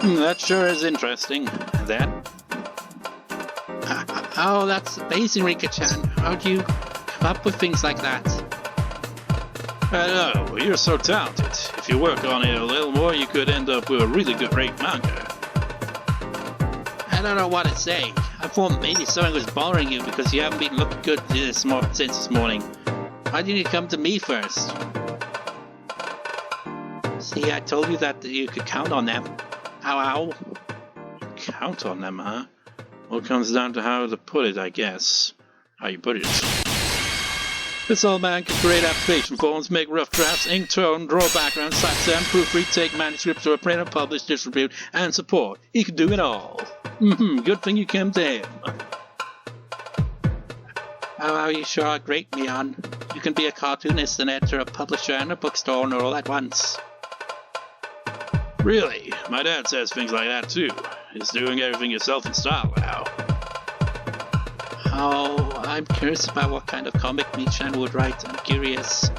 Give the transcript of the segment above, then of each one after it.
That sure is interesting. Then? Oh, that's amazing, Rika-chan. How do you come up with things like that? I know, you're so talented. If you work on it a little more, you could end up with a really good great manga. I don't know what to say. I thought maybe something was bothering you because you haven't been looking good since this morning. Why didn't you come to me first? See, I told you that you could count on them. Ow. Count on them, huh? Well, it comes down to how to put it, I guess. How you put it. This old man can create application forms, make rough drafts, ink tone, draw backgrounds, typeset, proofread, take manuscripts to a printer, publish, distribute, and support. He can do it all. Good thing you came to him. Oh, are you sure? Great, Neon. You can be a cartoonist, an editor, a publisher, and a bookstore owner all at once. Really? My dad says things like that too. He's doing everything yourself in style now. Oh, I'm curious about what kind of comic Michan would write. I'm curious.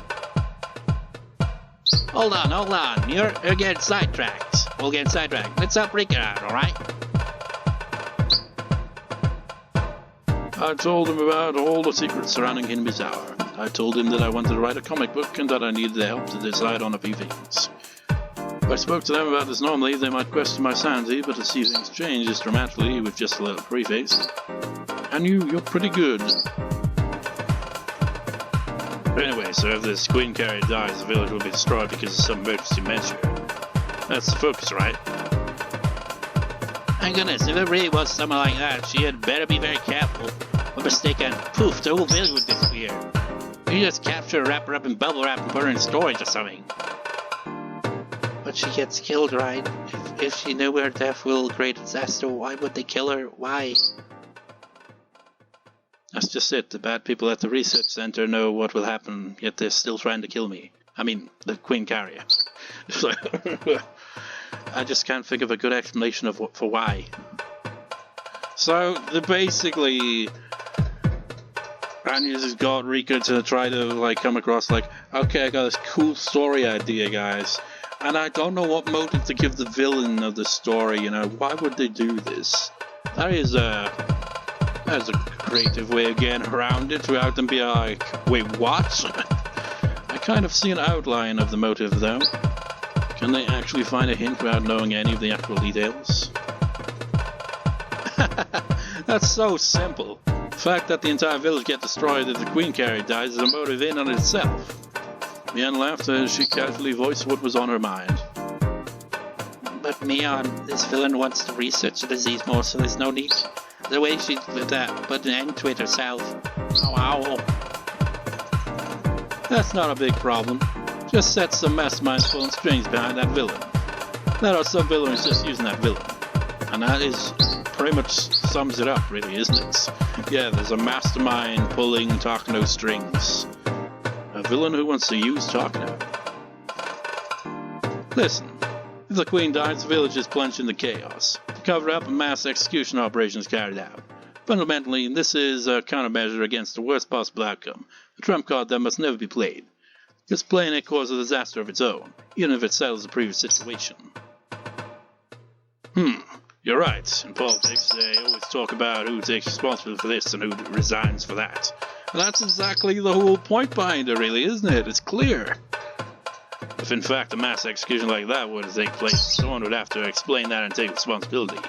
Hold on. You're getting sidetracked. We'll get sidetracked. Let's help Rika out, alright? I told him about all the secrets surrounding Hanyuu. I told him that I wanted to write a comic book and that I needed their help to decide on a few things. If I spoke to them about this normally, they might question my sanity, but to see things change this dramatically with just a little preface. Hanyuu, you're pretty good. Anyway, so if this queen carrier dies, the village will be destroyed because of some emergency measure. That's the focus, right? My goodness, if it really was someone like that, she had better be very careful. Or mistaken, poof, the whole village would disappear. You just capture her, wrap her up in bubble wrap and put her in storage or something. But she gets killed, right? If she knew her death will create a disaster, why would they kill her? Why? That's just it. The bad people at the research center know what will happen, yet they're still trying to kill me. I mean, the queen carrier. I just can't think of a good explanation of for why. So, basically, Hanyuu has got Rika to try to come across okay, I got this cool story idea, guys. And I don't know what motive to give the villain of the story, why would they do this? That's a creative way of getting around it without them being like, wait, what? I kind of see an outline of the motive, though. Can they actually find a hint without knowing any of the actual details? That's so simple. The fact that the entire village gets destroyed if the queen carrier dies is a motive in on itself. Mian laughed as she casually voiced what was on her mind. But Mian, this villain wants to research the disease more, so there's no need. The way she put an end to it herself. Ow. That's not a big problem. Just set some masterminds pulling strings behind that villain. There are some villains just using that villain. And that is pretty much sums it up, really, isn't it? Yeah, there's a mastermind pulling Takano strings. A villain who wants to use Takano. Listen, if the queen dies, the village is plunged into chaos. To cover up, a mass execution operation is carried out. Fundamentally, this is a countermeasure against the worst possible outcome, a trump card that must never be played. This playing it causes a disaster of its own, even if it settles the previous situation. You're right. In politics, they always talk about who takes responsibility for this and who resigns for that. And that's exactly the whole point behind it, really, isn't it? It's clear. If in fact a mass execution like that were to take place, someone would have to explain that and take responsibility.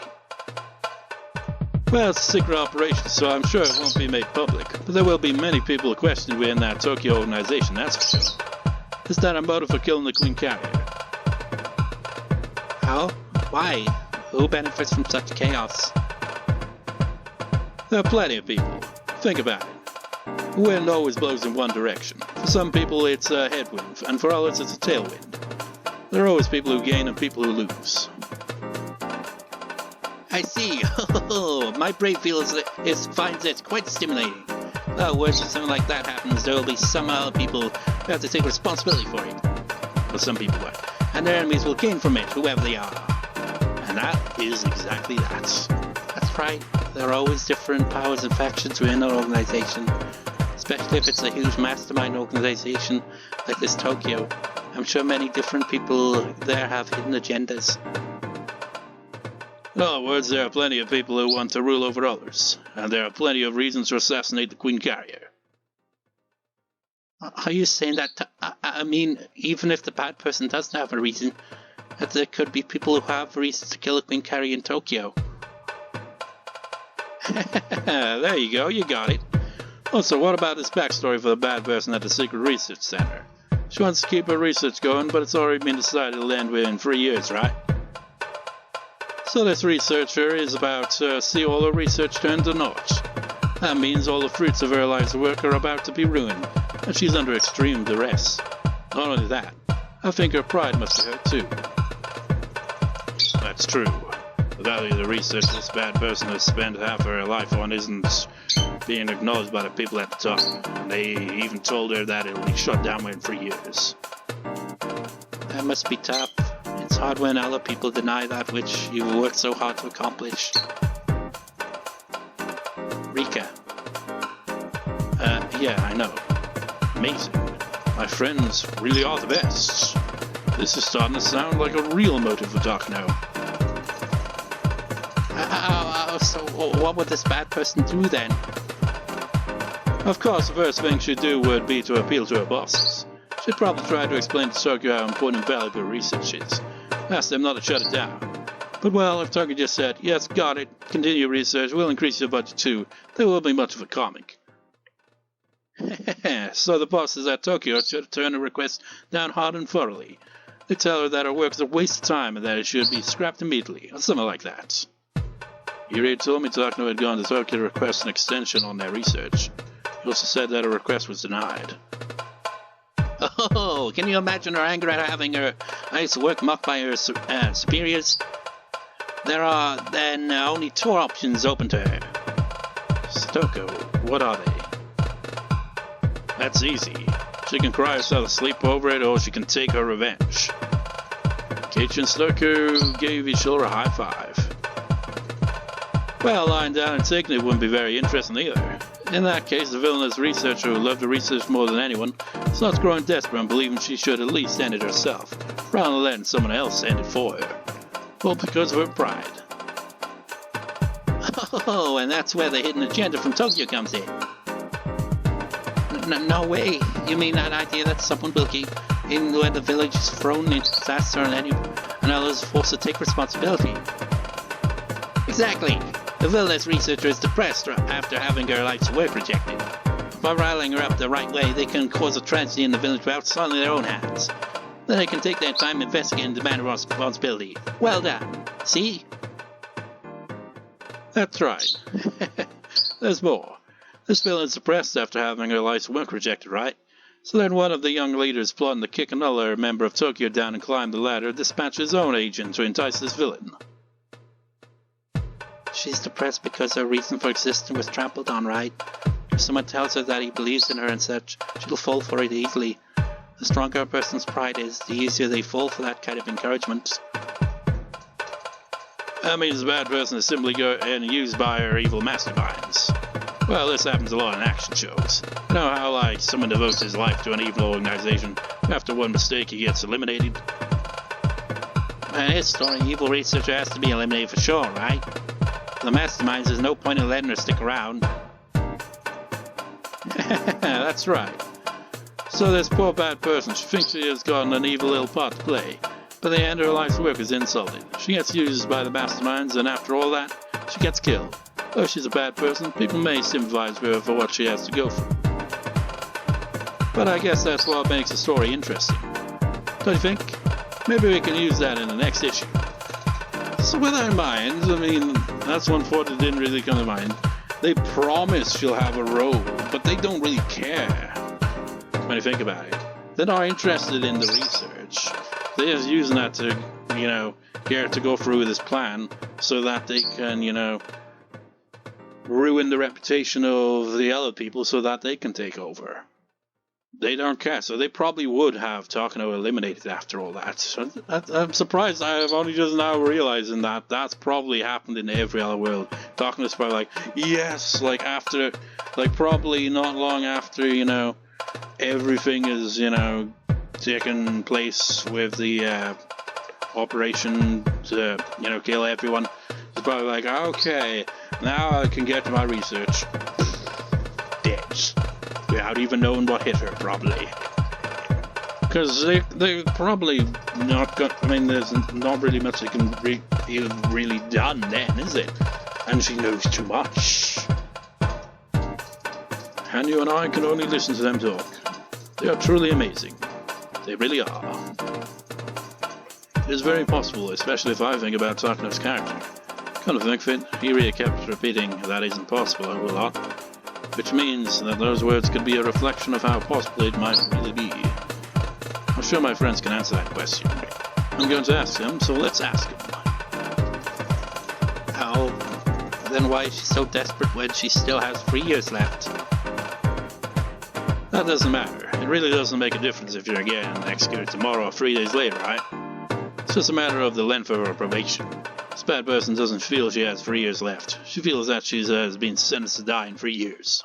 Well, it's a secret operation, so I'm sure it won't be made public, but there will be many people questioned within that Tokyo organization, that's for sure. Is that a motive for killing the queen carrier? How? Why? Who benefits from such chaos? There are plenty of people. Think about it. The wind always blows in one direction. For some people it's a headwind, and for others it's a tailwind. There are always people who gain and people who lose. I see. My brain finds it quite stimulating. Once something like that happens, there will be some other people who have to take responsibility for it. Well, some people will. And their enemies will gain from it, whoever they are. And that is exactly that. That's right. There are always different powers and factions within an organization. Especially if it's a huge mastermind organization like this Tokyo. I'm sure many different people there have hidden agendas. In other words, there are plenty of people who want to rule over others, and there are plenty of reasons to assassinate the Queen Carrier. Are you saying that, I mean, even if the bad person doesn't have a reason, that there could be people who have reasons to kill a Queen Carrier in Tokyo? There you go, you got it. Also, what about this backstory for the bad person at the Secret Research Center? She wants to keep her research going, but it's already been decided to end within 3 years, right? So this researcher is about to see all her research turn to naught. That means all the fruits of her life's work are about to be ruined, and she's under extreme duress. Not only that, I think her pride must be hurt too. That's true. The value of the research this bad person has spent half of her life on isn't being acknowledged by the people at the top. And they even told her that it will be shut down within 3 years. That must be tough. It's hard when other people deny that which you worked so hard to accomplish. Rika. Yeah, I know. Amazing. My friends really are the best. This is starting to sound like a real motive for Takano. So what would this bad person do then? Of course, the first thing she'd do would be to appeal to her bosses. She'd probably try to explain to Tokyo how important and valuable research is. Ask them not to shut it down. But well, if Tokyo just said, yes, got it, continue research, we'll increase your budget too, there won't be much of a comic. So the bosses at Tokyo should turn her request down hard and thoroughly. They tell her that her work is a waste of time and that it should be scrapped immediately, or something like that. Yuri told me Takano had gone to Tokyo to request an extension on their research. He also said that her request was denied. Oh, can you imagine her anger at having her nice work mocked by her superiors? There are then only 2 options open to her. Stoko, what are they? That's easy. She can cry herself to sleep over it, or she can take her revenge. Keiichi and Stoko gave each other a high five. Well, lying down and taking it wouldn't be very interesting either. In that case, the villainous researcher who loved the research more than anyone starts growing desperate and believing she should at least end it herself, rather than letting someone else end it for her. Well, because of her pride. Oh, and that's where the hidden agenda from Tokyo comes in. No way. You mean that idea that someone will keep in where the village is thrown into disaster and others forced to take responsibility? Exactly. The villainous researcher is depressed after having her life's work rejected. By riling her up the right way, they can cause a tragedy in the village without soiling their own hands. Then they can take their time investigating and demand responsibility. Well done. See? That's right. There's more. This villain is depressed after having her life's work rejected, right? So then one of the young leaders plotting to kick another member of Tokyo down and climb the ladder dispatched his own agent to entice this villain. She's depressed because her reason for existing was trampled on, right? If someone tells her that he believes in her and such, she'll fall for it easily. The stronger a person's pride is, the easier they fall for that kind of encouragement. That means the bad person is simply getting used by her evil masterminds. Well, this happens a lot in action shows. You know how, like, someone devotes his life to an evil organization, after one mistake he gets eliminated? In his story, evil researcher has to be eliminated for sure, right? For the masterminds, there's no point in letting her stick around. That's right. So this poor bad person, she thinks she has gotten an evil little part to play, but the end her life's work is insulted. She gets used by the masterminds, and after all that, she gets killed. Though she's a bad person, people may sympathize with her for what she has to go through. But I guess that's what makes the story interesting. Don't you think? Maybe we can use that in the next issue. So with that in mind, I mean, that's one thought that didn't really come to mind. They promise she'll have a role, but they don't really care. When you think about it, they're not interested in the research. They're just using that to, get her to go through with this plan so that they can, ruin the reputation of the other people so that they can take over. They don't care, so they probably would have Takano eliminated after all that. So I'm surprised I've only just now realizing that that's probably happened in every other world. Takano's probably like, yes, probably not long after, everything is, taken place with the operation to, kill everyone. probably like, okay, now I can get to my research. Dead. Without even knowing what hit her, probably. Because they're probably not got. I mean, there's not really much they can really done then, is it? And she knows too much. Hanyuu and I can only listen to them talk. They are truly amazing. They really are. It is very possible, especially if I think about Takano's character. Kind of think of it, Iria kept repeating that isn't possible a whole lot, which means that those words could be a reflection of how possible it might really be. I'm sure my friends can answer that question. I'm going to ask them, so let's ask them. How? Then why is she so desperate when she still has 3 years left? That doesn't matter. It really doesn't make a difference if you're again executed tomorrow or 3 days later, right? It's just a matter of the length of her probation. This bad person doesn't feel she has 3 years left. She feels that she has been sentenced to die in 3 years.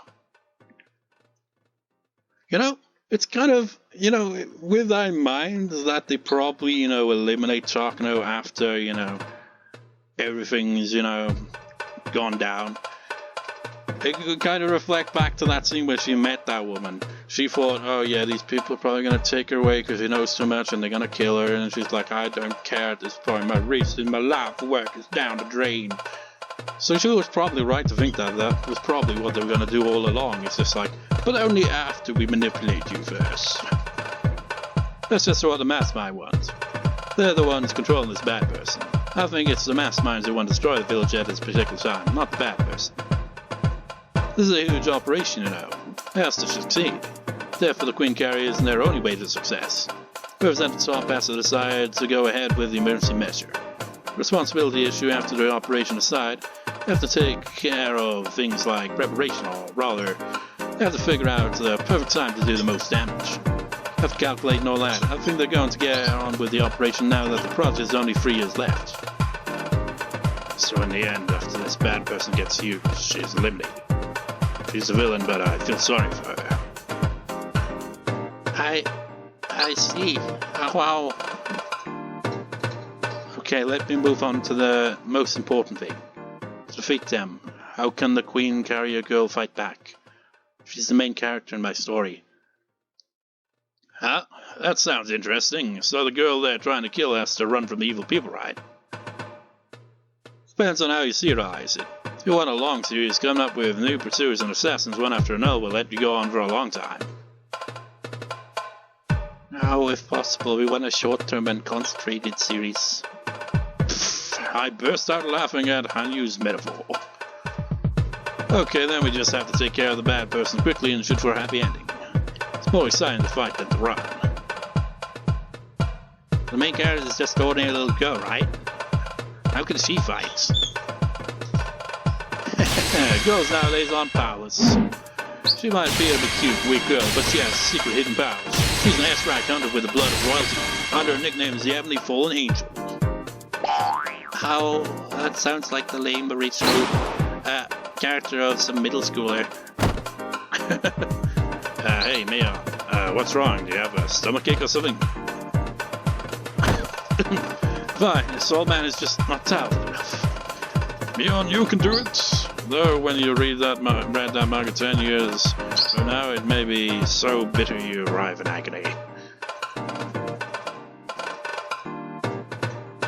You know, it's kind of, with that in mind, that they probably, eliminate Takano after, everything's, gone down. It could kind of reflect back to that scene where she met that woman. She thought, oh yeah, these people are probably going to take her away because she knows too much and they're going to kill her. And she's like, I don't care at this point. My reason, my life work is down the drain. So she was probably right to think that was probably what they were going to do all along. It's just like, but only after we manipulate you first. That's just what the mastermind wants. They're the ones controlling this bad person. I think it's the masterminds who want to destroy the village at this particular time, not the bad person. This is a huge operation, It has to succeed. Therefore, the Queen Carrier isn't their only way to success. Whoever's at the top has to decide to go ahead with the emergency measure. Responsibility issue after the operation aside, they have to take care of things like preparation, or rather, they have to figure out the perfect time to do the most damage. Have to calculate and all that. I think they're going to get on with the operation now that the project is only 3 years left. So in the end, after this bad person gets used, she's eliminated. She's a villain, but I feel sorry for her. I see. Wow. Okay, let me move on to the most important thing. To defeat them, how can the Queen Carrier girl fight back? She's the main character in my story. Huh? That sounds interesting. So the girl they're trying to kill has to run from the evil people, right? Depends on how you serialize it. If you want a long series, coming up with new pursuers and assassins one after another will let you go on for a long time. Now, if possible, we want a short-term and concentrated series. I burst out laughing at Hanyuu's metaphor. Okay, then we just have to take care of the bad person quickly and shoot for a happy ending. It's more exciting to fight than to run. The main character is just an ordinary little girl, right? How can she fight? Girls nowadays aren't powerless. She might be a bit cute, weak girl, but she has secret hidden powers. She's an ass-racked hunter with the blood of royalty. Under her nickname is the Heavenly Fallen Angel. How? That sounds like the lame original character of some middle schooler. Hey, Mia. What's wrong? Do you have a stomachache or something? Fine, this old man is just not talented enough. Mion, you can do it. Though when you read that manga 10 years from now, it may be so bitter you arrive in agony.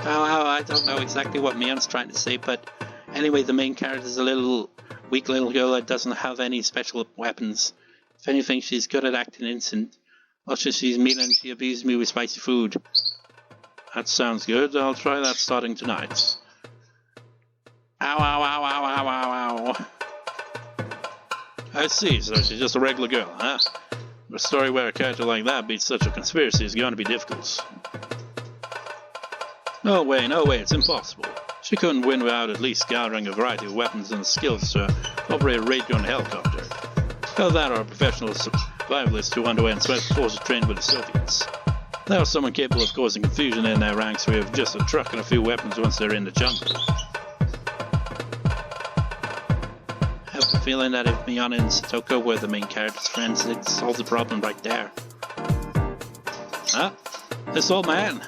I don't know exactly what Mion's trying to say, but anyway, the main character is a little weak little girl that doesn't have any special weapons. If anything, she's good at acting innocent. Also, she's mean and she abuses me with spicy food. That sounds good. I'll try that starting tonight. Ow, ow, ow, ow, ow, ow, ow. I see, so she's just a regular girl, huh? A story where a character like that beats such a conspiracy is going to be difficult. No way, it's impossible. She couldn't win without at least gathering a variety of weapons and skills to operate a radio and helicopter. Tell that or a professional survivalist who underwent special forces trained with the Soviets. There was someone capable of causing confusion in their ranks with just a truck and a few weapons once they're in the jungle. I have a feeling that if Mion and Satoko were the main character's friends, it'd solve the problem right there. Huh? This old man?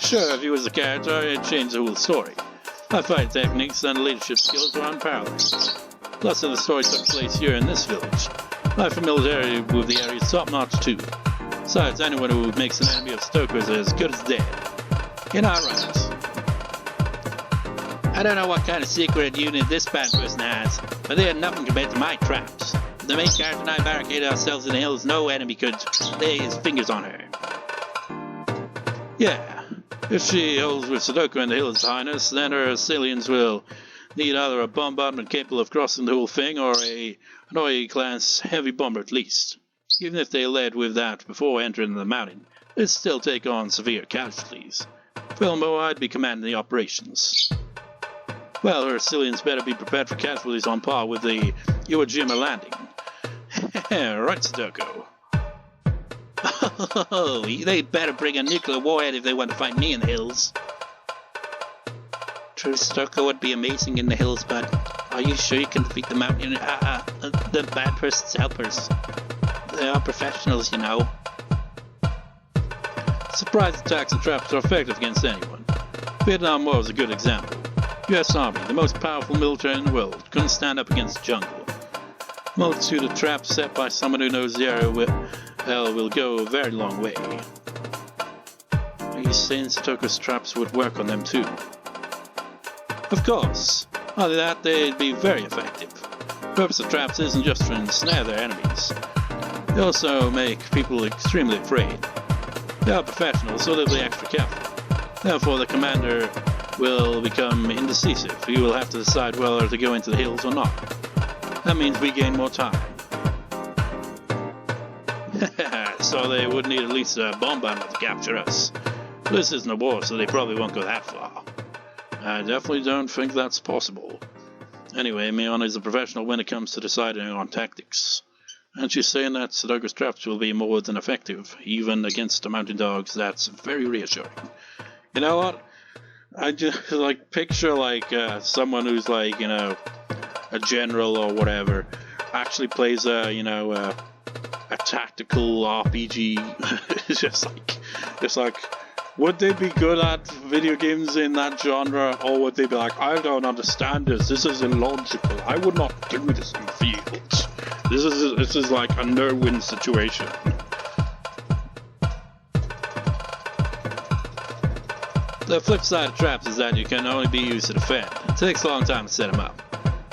Sure, if he was a character, it'd change the whole story. My fight techniques and leadership skills are unparalleled. Plus, if the story took place here in this village, my familiarity with the area is top-notch too. Besides, anyone who makes an enemy of Stoker is as good as dead. You're not right. I don't know what kind of secret unit this bad person has, but they are nothing compared to my traps. If the main character and I barricaded ourselves in the hills, no enemy could lay his fingers on her. Yeah, if she holds with Sudoku in the hills, Highness, then her assailants will need either a bombardment capable of crossing the whole thing, or an Anoi-class heavy bomber at least. Even if they led with that before entering the mountain, they'd still take on severe casualties. Furthermore, I'd be commanding the operations. Well, her assailants better be prepared for casualties on par with the Iwo landing. Right, Sudoku. Oh, they better bring a nuclear warhead if they want to fight me in the hills. True, Sudoku would be amazing in the hills, but are you sure you can defeat the mountain? The bad person's helpers. They are professionals, you know. Surprise attacks and traps are effective against anyone. Vietnam War is a good example. U.S. Army, the most powerful military in the world, couldn't stand up against the jungle. A multitude of traps set by someone who knows the area will go a very long way. Are you saying Sudoku's traps would work on them too? Of course. Other than that, they'd be very effective. The purpose of traps isn't just to ensnare their enemies. They also make people extremely afraid. They are professionals, so they'll be extra careful. Therefore, the commander will become indecisive. He will have to decide whether to go into the hills or not. That means we gain more time. So they would need at least a bombardment to capture us. This isn't a war, so they probably won't go that far. I definitely don't think that's possible. Anyway, Mion is a professional when it comes to deciding on tactics. And she's saying that Sudoku's traps will be more than effective, even against the mountain dogs. That's very reassuring. You know what? I just picture someone who's a general or whatever, actually plays a tactical RPG. It's just like, would they be good at video games in that genre, or would they be like, I don't understand this. This is illogical. I would not do this in the field. This is like a no-win situation. The flip side of traps is that you can only be used to defend. It takes a long time to set them up.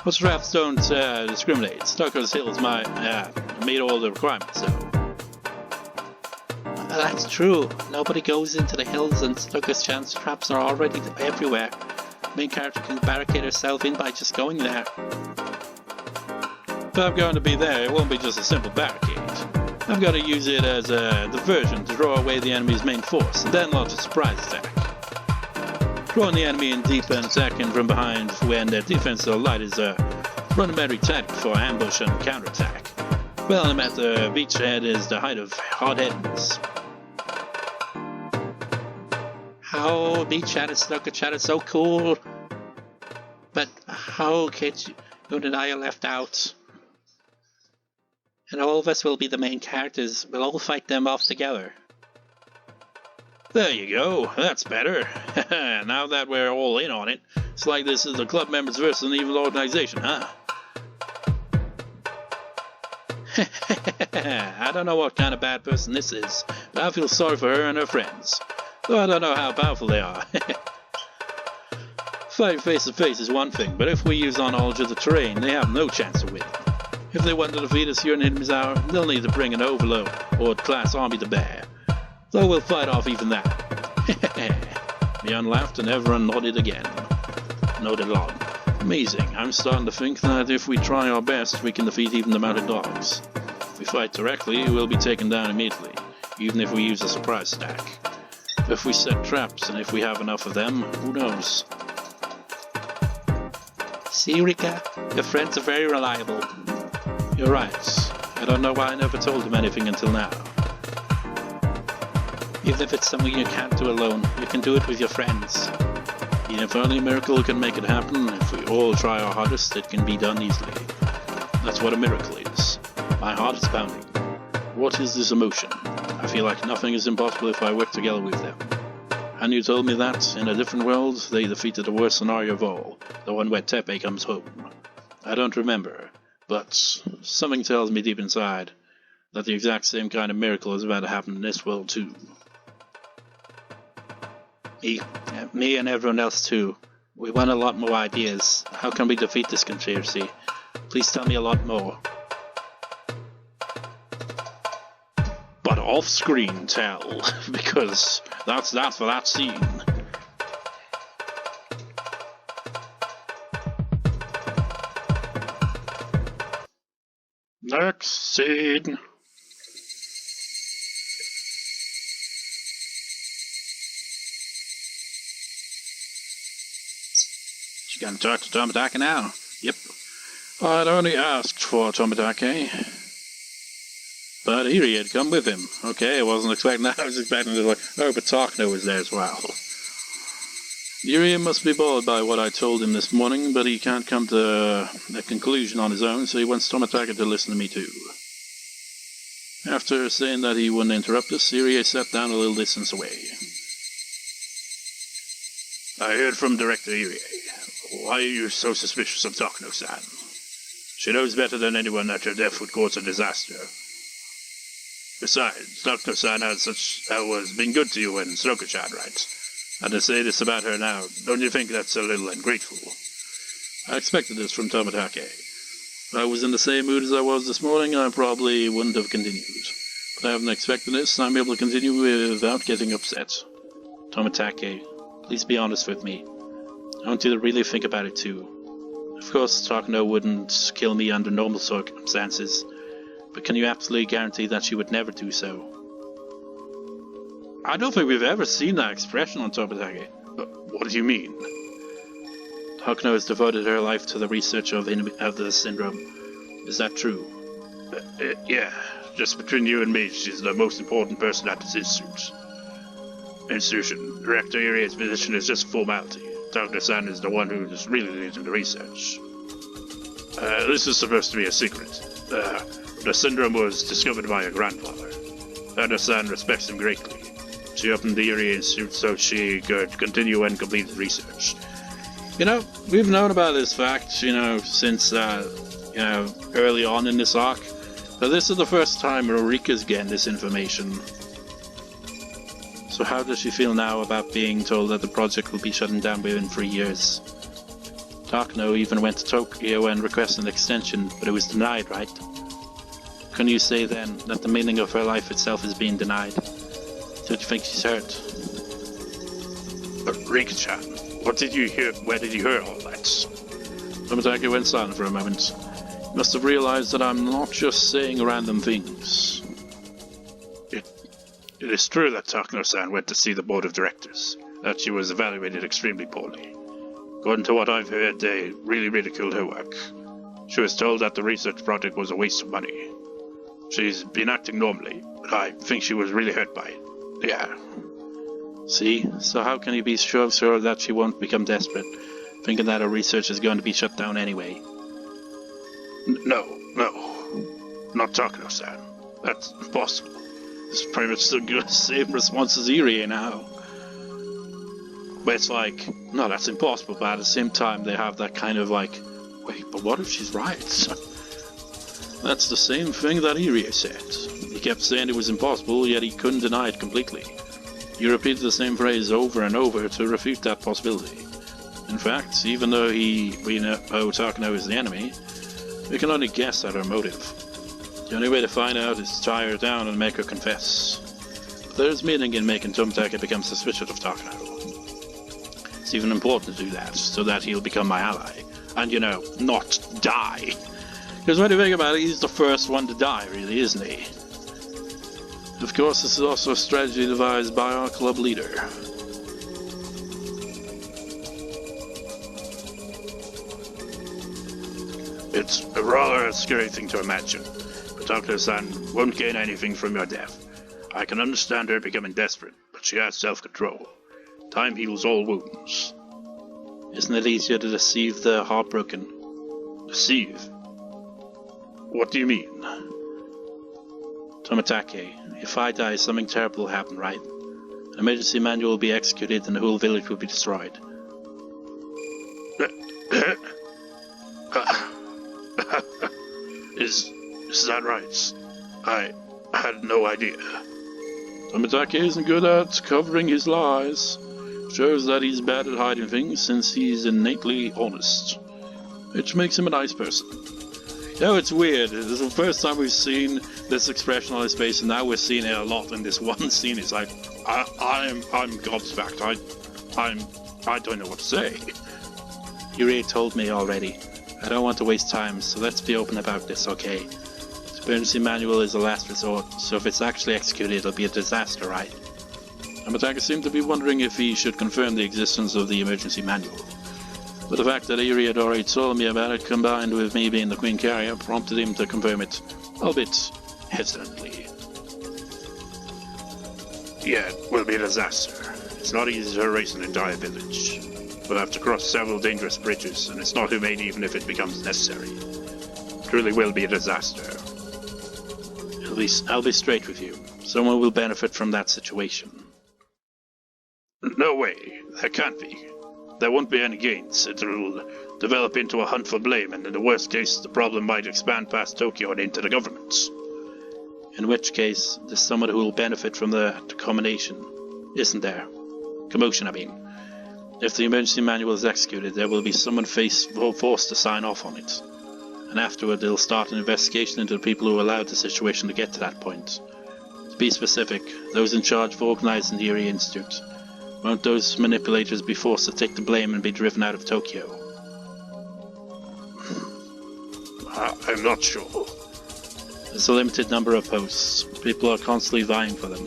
Most traps don't discriminate. Sudoku's hills meet all the requirements, so. That's true. Nobody goes into the hills, and Sudoku's chance traps are already everywhere. The main character can barricade herself in by just going there. If I'm going to be there, it won't be just a simple barricade. I've got to use it as a diversion to draw away the enemy's main force, and then launch a surprise attack. Drawing the enemy in deep and attacking from behind when their defenses are light is a rudimentary tactic for ambush and counterattack. Well, I'm at the beachhead is the height of hard-headedness. How beachhead and Sudoku chat is so cool. But how could you and I are left out? And all of us will be the main characters. We'll all fight them off together. There you go, that's better. Now that we're all in on it, it's like this is the club members versus an evil organization, huh? I don't know what kind of bad person this is, but I feel sorry for her and her friends. Though I don't know how powerful they are. Fighting face to face is one thing, but if we use our knowledge of the terrain, they have no chance of winning. If they want to defeat us here in Enemy's Hour, they'll need to bring an overload or class army to bear. Though we'll fight off even that. Mion laughed and everyone nodded again. Nodded along. Amazing. I'm starting to think that if we try our best, we can defeat even the mounted dogs. If we fight directly, we'll be taken down immediately, even if we use a surprise attack. But if we set traps and if we have enough of them, who knows? See, Rika? Your friends are very reliable. You're right. I don't know why I never told him anything until now. Even if it's something you can't do alone, you can do it with your friends. Even if only a miracle can make it happen, if we all try our hardest, it can be done easily. That's what a miracle is. My heart is pounding. What is this emotion? I feel like nothing is impossible if I work together with them. Hanyuu told me that, in a different world, they defeated the worst scenario of all, the one where Teppei comes home. I don't remember, but something tells me deep inside that the exact same kind of miracle is about to happen in this world too. Me and everyone else too. We want a lot more ideas. How can we defeat this conspiracy? Please tell me a lot more. But off screen tell, because that's that for that scene. Next scene. She gonna talk to Tomitake now? Yep. I'd only asked for Tomitake, but Irie had come with him. Okay, I wasn't expecting that. I was expecting to but Takano was there as well. Irie must be bored by what I told him this morning, but he can't come to a conclusion on his own, so he wants Tomitake to listen to me too. After saying that he wouldn't interrupt us, Irie sat down a little distance away. I heard from Director Irie. Why are you so suspicious of Takano-san? She knows better than anyone that her death would cause a disaster. Besides, Takano-san has been good to you and Snoka-chan, right? And to say this about her now, don't you think that's a little ungrateful? I expected this from Tomitake. If I was in the same mood as I was this morning, I probably wouldn't have continued. But I haven't expected this, and I'm able to continue without getting upset. Tomitake, please be honest with me. I want you to really think about it too. Of course, Takano wouldn't kill me under normal circumstances, but can you absolutely guarantee that she would never do so? I don't think we've ever seen that expression on Tomitake. What do you mean? Takano has devoted her life to the research of the syndrome. Is that true? Yeah. Just between you and me, she's the most important person at this institution. Director Irie's position is just formality. Takano-san is the one who's really leading the research. This is supposed to be a secret. The syndrome was discovered by her grandfather. Takano-san respects him greatly. She opened the Irie Institute so she could continue and complete the research. We've known about this fact, since, early on in this arc. But this is the first time Rika's getting this information. So how does she feel now about being told that the project will be shutting down within 3 years? Takano even went to Tokyo and requested an extension, but it was denied, right? Can you say then that the meaning of her life itself is being denied? Don't you think she's hurt? Rika-chan, what did you hear? Where did you hear all that? Tomitake went silent for a moment. He must have realized that I'm not just saying random things. It is true that Takano-san went to see the board of directors, that she was evaluated extremely poorly. According to what I've heard, they really ridiculed her work. She was told that the research project was a waste of money. She's been acting normally, but I think she was really hurt by it. Yeah. See? So how can you be sure that she won't become desperate, thinking that her research is going to be shut down anyway? No. Not Takano-san. That's impossible. It's pretty much the same response as Irie now. But it's like, no, that's impossible, but at the same time they have that kind of like, wait, but what if she's right? That's the same thing that Irie said. He kept saying it was impossible, yet he couldn't deny it completely. He repeated the same phrase over and over to refute that possibility. In fact, even though we know Takano is the enemy, we can only guess at her motive. The only way to find out is to tie her down and make her confess. But there's meaning in making Tomitake become suspicious of Takano. It's even important to do that, so that he'll become my ally. And, not die. Because when you think about it, he's the first one to die, really, isn't he? Of course, this is also a strategy devised by our club leader. It's a rather scary thing to imagine. Takano-san won't gain anything from your death. I can understand her becoming desperate, but she has self-control. Time heals all wounds. Isn't it easier to deceive the heartbroken? Deceive? What do you mean? Tomitake, if I die, something terrible will happen, right? An emergency manual will be executed and the whole village will be destroyed. Is that right? I had no idea. Tomitake isn't good at covering his lies. Shows that he's bad at hiding things since he's innately honest. Which makes him a nice person. You know, it's weird. This is the first time we've seen this expression on his face, and now we're seeing it a lot in this one scene. It's like, I'm gobsmacked. I don't know what to say. You already told me already. I don't want to waste time, so let's be open about this, okay? The emergency manual is a last resort, so if it's actually executed, it'll be a disaster, right? Tomitake seemed to be wondering if he should confirm the existence of the emergency manual. But the fact that Eri had already told me about it, combined with me being the Queen Carrier, prompted him to confirm it, albeit hesitantly. Yeah, it will be a disaster. It's not easy to erase an entire village. We'll have to cross several dangerous bridges, and it's not humane even if it becomes necessary. It really will be a disaster. I'll be straight with you. Someone will benefit from that situation. No way. There can't be. There won't be any gains. It'll develop into a hunt for blame, and in the worst case, the problem might expand past Tokyo and into the government. In which case, there's someone who will benefit from the combination, isn't there? Commotion, I mean. If the emergency manual is executed, there will be someone forced to sign off on it. And afterward, they'll start an investigation into the people who allowed the situation to get to that point. To be specific, those in charge of organizing the Erie Institute. Won't those manipulators be forced to take the blame and be driven out of Tokyo? I'm not sure. There's a limited number of posts. People are constantly vying for them.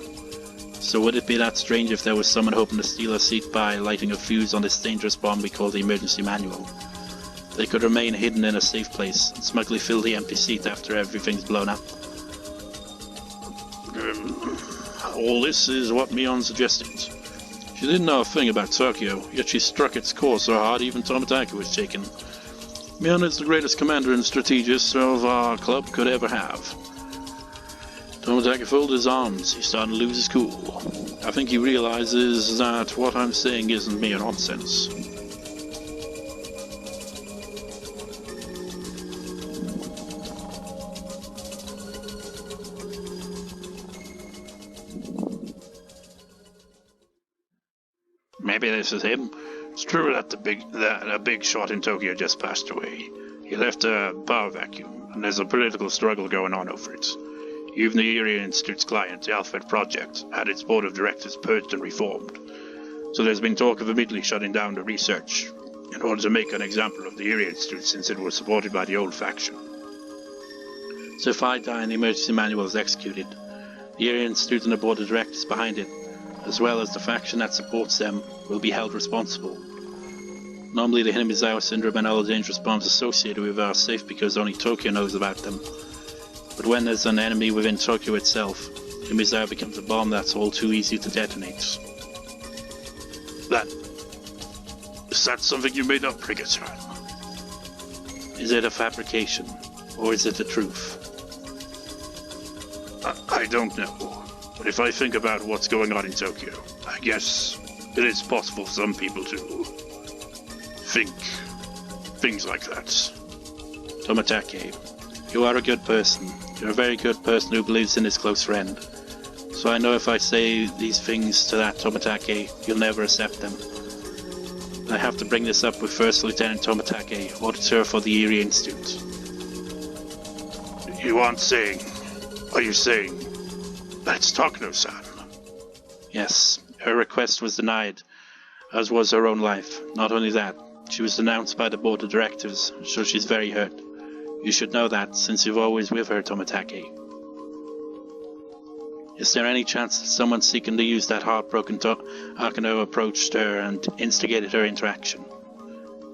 So would it be that strange if there was someone hoping to steal a seat by lighting a fuse on this dangerous bomb we call the emergency manual? They could remain hidden in a safe place and smugly fill the empty seat after everything's blown up. All this is what Mion suggested. She didn't know a thing about Tokyo, yet she struck its core so hard even Tomitake was shaken. Mion is the greatest commander and strategist of our club could ever have. Tomitake folded his arms. He started to lose his cool. I think he realizes that what I'm saying isn't mere nonsense. Maybe this is him. It's true that a big shot in Tokyo just passed away. He left a power vacuum, and there's a political struggle going on over it. Even the Erie Institute's client, the Alphabet Project, had its board of directors purged and reformed. So there's been talk of immediately shutting down the research, in order to make an example of the Erie Institute since it was supported by the old faction. So if I die and the emergency manual is executed, the Erie Institute and the board of directors behind it, as well as the faction that supports them, will be held responsible. Normally the Hinamizawa syndrome and all the dangerous bombs associated with it are safe because only Tokyo knows about them. But when there's an enemy within Tokyo itself, Hinamizawa becomes a bomb that's all too easy to detonate. Is that something you made up, Rika? Is it a fabrication, or is it the truth? I don't know. But if I think about what's going on in Tokyo, I guess it is possible for some people to think things like that. Tomitake, you are a good person. You're a very good person who believes in his close friend. So I know if I say these things to that Tomitake, you'll never accept them. I have to bring this up with First Lieutenant Tomitake, auditor for the Erie Institute. Are you saying that's Takano-san? Yes, her request was denied, as was her own life. Not only that, she was denounced by the board of directors, so she's very hurt. You should know that, since you're always with her, Tomitake. Is there any chance that someone seeking to use that heartbroken Takano approached her and instigated her interaction?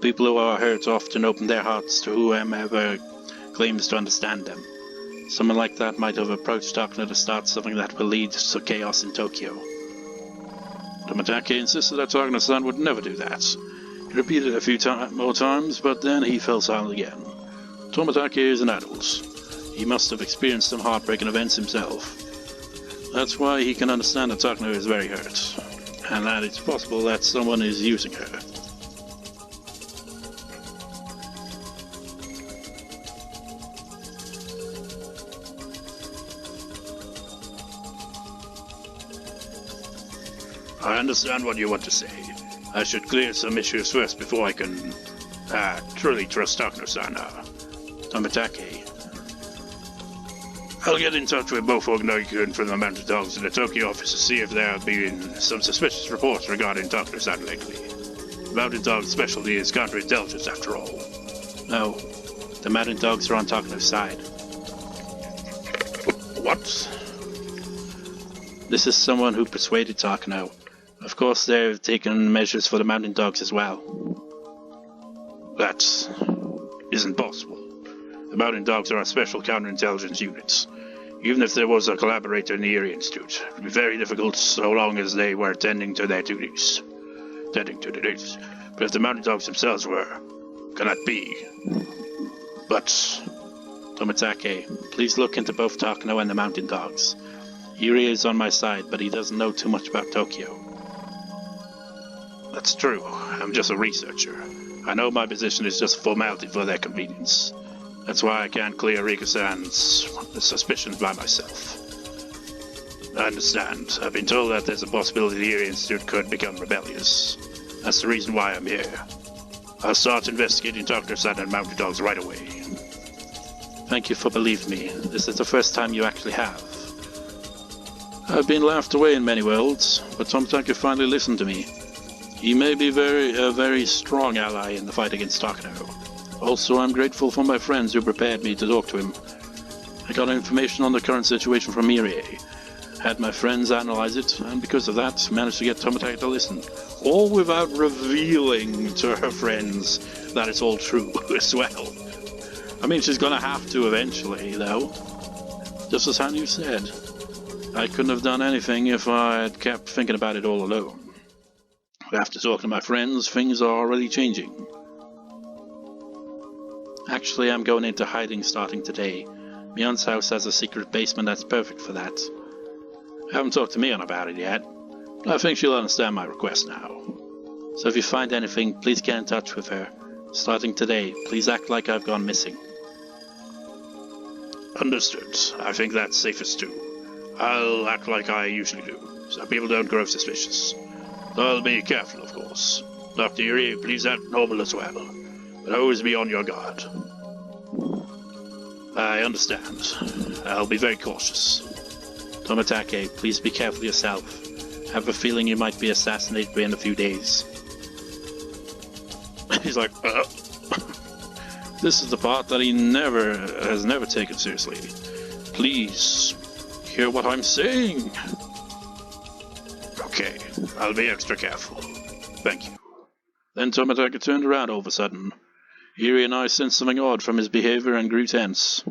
People who are hurt often open their hearts to whoever claims to understand them. Someone like that might have approached Takano to start something that will lead to chaos in Tokyo. Tomitake insisted that Takano-san would never do that. He repeated it a few more times, but then he fell silent again. Tomitake is an adult. He must have experienced some heartbreaking events himself. That's why he can understand that Takano is very hurt, and that it's possible that someone is using her. I understand what you want to say. I should clear some issues first before I can truly trust Takano-san. Tomitake. I'll get in touch with both Ognoikun from the Mountain Dogs in the Tokyo office to see if there have been some suspicious reports regarding Takano-san lately. The Mountain Dog's specialty is counterintelligence, after all. No, the Mountain Dogs are on Takano's side. What? This is someone who persuaded Takano. Of course, they've taken measures for the Mountain Dogs as well. That isn't possible. The Mountain Dogs are a special counterintelligence unit. Even if there was a collaborator in the Erie Institute, it would be very difficult so long as they were tending to their duties. But if the Mountain Dogs themselves were, can that be? But Tomitake, please look into both Takano and the Mountain Dogs. Erie is on my side, but he doesn't know too much about Tokyo. That's true. I'm just a researcher. I know my position is just a formality for their convenience. That's why I can't clear Rika-san's suspicions by myself. I understand. I've been told that there's a possibility the Erie Institute could become rebellious. That's the reason why I'm here. I'll start investigating Takano-san and Mountain Dogs right away. Thank you for believing me. This is the first time you actually have. I've been laughed away in many worlds, but Tomitake finally listened to me. He may be a very strong ally in the fight against Takano. Also, I'm grateful for my friends who prepared me to talk to him. I got information on the current situation from Irie, had my friends analyze it, and because of that, managed to get Tomitake to listen. All without revealing to her friends that it's all true as well. I mean, she's gonna have to eventually, though. Just as Hanyuu said, I couldn't have done anything if I had kept thinking about it all alone. After talking to my friends, things are already changing. Actually, I'm going into hiding starting today. Mion's house has a secret basement that's perfect for that. I haven't talked to Mion about it yet, but I think she'll understand my request now. So if you find anything, please get in touch with her. Starting today, please act like I've gone missing. Understood. I think that's safest too. I'll act like I usually do, so people don't grow suspicious. I'll be careful, of course. Dr. Yuri, please act normal as well, but always be on your guard. I understand. I'll be very cautious. Tomitake, please be careful yourself. I have a feeling you might be assassinated within a few days. He's like, This is the part that he has never taken seriously. Please, hear what I'm saying. Okay, I'll be extra careful. Thank you. Then Tomitake turned around all of a sudden. Irie and I sensed something odd from his behavior and grew tense.